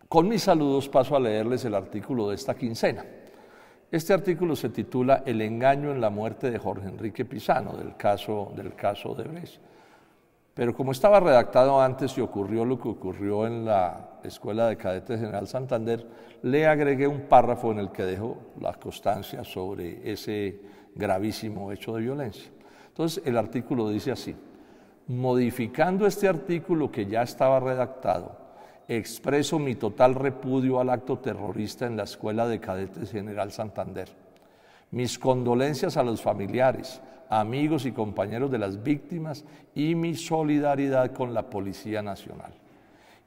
Con mis saludos paso a leerles el artículo de esta quincena. Este artículo se titula El engaño en la muerte de Jorge Enrique Pizano, del caso de Brecht. Pero como estaba redactado antes y ocurrió lo que ocurrió en la Escuela de Cadetes General Santander, le agregué un párrafo en el que dejo la constancia sobre ese gravísimo hecho de violencia. Entonces el artículo dice así: modificando este artículo que ya estaba redactado, expreso mi total repudio al acto terrorista en la Escuela de Cadetes General Santander. Mis condolencias a los familiares, amigos y compañeros de las víctimas y mi solidaridad con la Policía Nacional.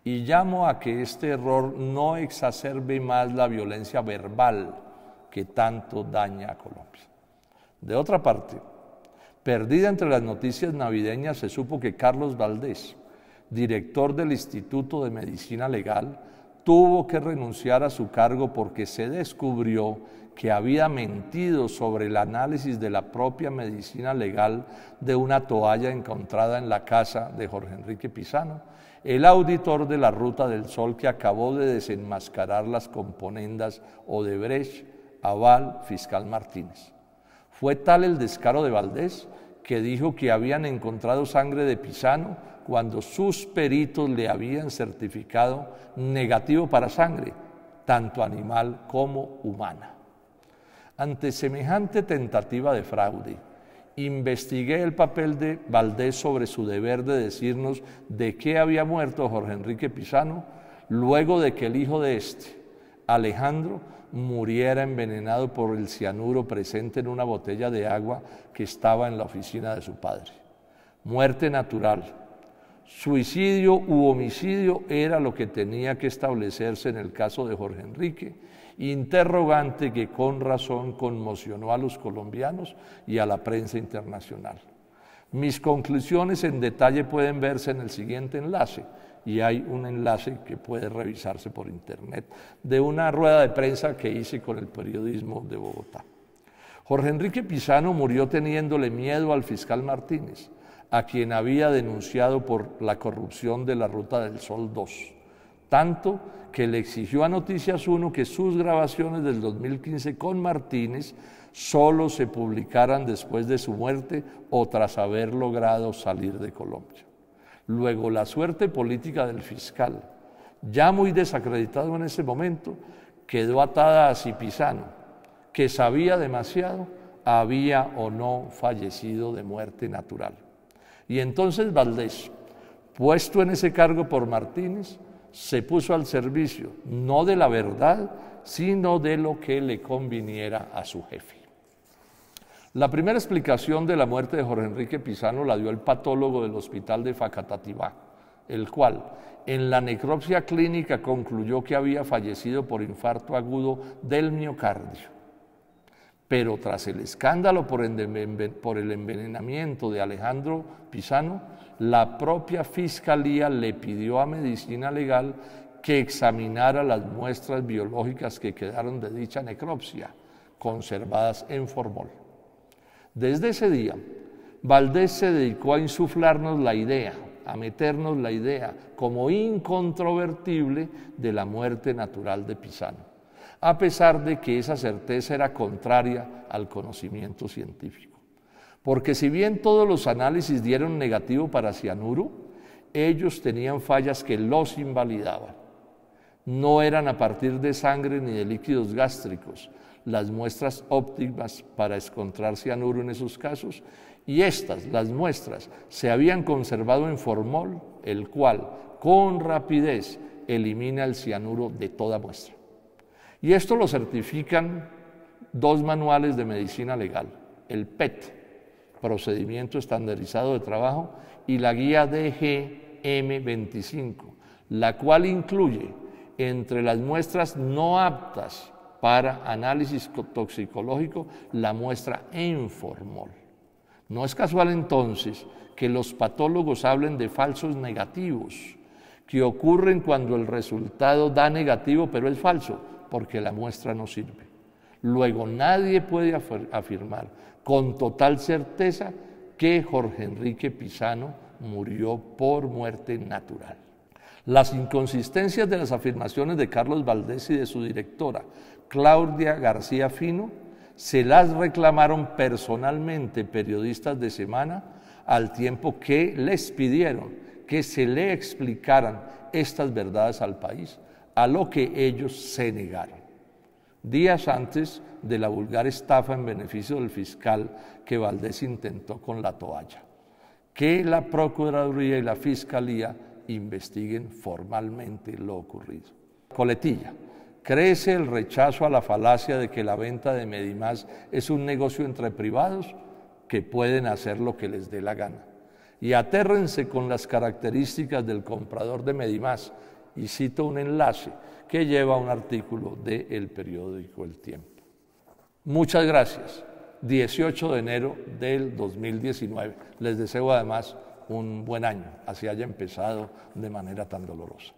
Y llamo a que este error no exacerbe más la violencia verbal que tanto daña a Colombia. De otra parte, perdida entre las noticias navideñas, se supo que Carlos Valdés, director del Instituto de Medicina Legal, tuvo que renunciar a su cargo porque se descubrió que había mentido sobre el análisis de la propia medicina legal de una toalla encontrada en la casa de Jorge Enrique Pizano, el auditor de la Ruta del Sol que acabó de desenmascarar las componendas Odebrecht, Aval, fiscal Martínez. Fue tal el descaro de Valdés que dijo que habían encontrado sangre de Pizano cuando sus peritos le habían certificado negativo para sangre, tanto animal como humana. Ante semejante tentativa de fraude, investigué el papel de Valdés sobre su deber de decirnos de qué había muerto Jorge Enrique Pizano luego de que el hijo de este, Alejandro, muriera envenenado por el cianuro presente en una botella de agua que estaba en la oficina de su padre. Muerte natural. Suicidio u homicidio era lo que tenía que establecerse en el caso de Jorge Enrique, interrogante que con razón conmocionó a los colombianos y a la prensa internacional. Mis conclusiones en detalle pueden verse en el siguiente enlace, y hay un enlace que puede revisarse por internet, de una rueda de prensa que hice con el periodismo de Bogotá. Jorge Enrique Pizano murió teniéndole miedo al fiscal Martínez, a quien había denunciado por la corrupción de la Ruta del Sol 2, tanto que le exigió a Noticias 1 que sus grabaciones del 2015 con Martínez solo se publicaran después de su muerte o tras haber logrado salir de Colombia. Luego, la suerte política del fiscal, ya muy desacreditado en ese momento, quedó atada a si Pizano, que sabía demasiado, había o no fallecido de muerte natural. Y entonces Valdés, puesto en ese cargo por Martínez, se puso al servicio, no de la verdad, sino de lo que le conviniera a su jefe. La primera explicación de la muerte de Jorge Enrique Pizano la dio el patólogo del hospital de Facatativá, el cual, en la necropsia clínica, concluyó que había fallecido por infarto agudo del miocardio. Pero tras el escándalo por el envenenamiento de Alejandro Pizano, la propia Fiscalía le pidió a Medicina Legal que examinara las muestras biológicas que quedaron de dicha necropsia, conservadas en formol. Desde ese día, Valdés se dedicó a insuflarnos la idea, a meternos la idea como incontrovertible de la muerte natural de Pizano, a pesar de que esa certeza era contraria al conocimiento científico. Porque si bien todos los análisis dieron negativo para cianuro, ellos tenían fallas que los invalidaban. No eran a partir de sangre ni de líquidos gástricos las muestras óptimas para encontrar cianuro en esos casos, y estas, las muestras, se habían conservado en formol, el cual, con rapidez, elimina el cianuro de toda muestra. Y esto lo certifican dos manuales de medicina legal, el PET, Procedimiento Estandarizado de Trabajo, y la guía DGM-25, la cual incluye entre las muestras no aptas para análisis toxicológico la muestra en formol. No es casual entonces que los patólogos hablen de falsos negativos, que ocurren cuando el resultado da negativo pero es falso, porque la muestra no sirve. Luego nadie puede afirmar con total certeza que Jorge Enrique Pizano murió por muerte natural. Las inconsistencias de las afirmaciones de Carlos Valdés y de su directora, Claudia García Fino, se las reclamaron personalmente periodistas de Semana, al tiempo que les pidieron que se le explicaran estas verdades al país, a lo que ellos se negaron. Días antes de la vulgar estafa en beneficio del fiscal que Valdés intentó con la toalla. Que la Procuraduría y la Fiscalía investiguen formalmente lo ocurrido. Coletilla. Crece el rechazo a la falacia de que la venta de Medimás es un negocio entre privados que pueden hacer lo que les dé la gana. Y atérrense con las características del comprador de Medimás, y cito un enlace que lleva un artículo del periódico El Tiempo. Muchas gracias. 18 de enero del 2019. Les deseo además un buen año, así haya empezado de manera tan dolorosa.